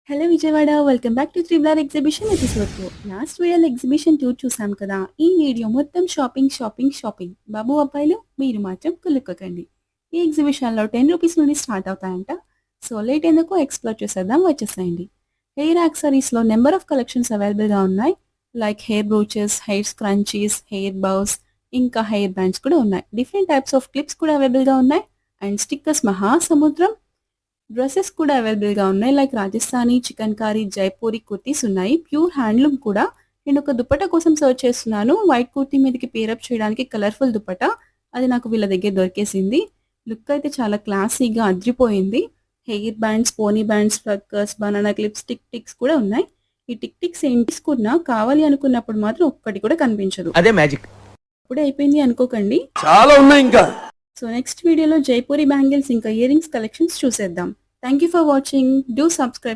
Hello Vijayawada welcome back to triple exhibition episode 2. Last వీడియోలో exhibition 2 చూసాం కదా. ఈ వీడియో మొత్తం షాపింగ్ షాపింగ్ షాపింగ్. బాబు అబ్బాయిలు మీరు మాత్రం కులుక్కకండి. ఈ ఎగ్జిబిషన్లో 10 రూపీస్ నుండి స్టార్ట్ అవుతాయంట. సో లేట్ ఎందుకు ఎక్స్ప్లోర్ చేసేద్దాం, వచ్చేసేయండి. హెయిర్ యాక్సరీస్లో నెంబర్ ఆఫ్ కలెక్షన్స్ అవైలబుల్గా ఉన్నాయి. Like hair brooches, hair scrunchies, hair bows, ఇంకా హెయిర్ బ్యాండ్స్ కూడా ఉన్నాయి. డిఫరెంట్ టైప్స్ ఆఫ్ క్లిప్స్ కూడా అవైలబుల్గా ఉన్నాయి. అండ్ స్టిక్కర్స్ మహాసముద్రం. డ్రెస్సెస్ కూడా అవైలబుల్గా ఉన్నాయి. లైక్ రాజస్థానీ, చికన్కారీ, జైపూరి కుర్తీస్ ఉన్నాయి. ప్యూర్ హ్యాండ్లూమ్ కూడా. నేను ఒక దుపట్టా కోసం సర్చ్ చేస్తున్నాను. వైట్ కుర్తీ మీదకి పేరప్ చేయడానికి కలర్ఫుల్ దుపట్టా. అది నాకు వీళ్ళ దగ్గర దొరికేసింది. లుక్ అయితే చాలా క్లాసీగా అద్రిపోయింది. Hair bands, pony bands, flickers, banana clips, tick ticks కూడా ఉన్నాయి. ఈ టిక్ టిక్స్ ఏం తీసుకున్నా కావాలి అనుకున్నప్పుడు మాత్రం ఒక్కటి కూడా కనిపించదు. అదే మ్యాజిక్. ఇప్పుడే అయిపోయింది అనుకోకండి. చాలా ఉన్నాయి ఇంకా. సో నెక్స్ట్ వీడియోలో జైపూరి బ్యాంగిల్స్ ఇంకా ఇయర్ రింగ్స్ కలెక్షన్స్ చూసేద్దాం. Thank you for watching. Do subscribe.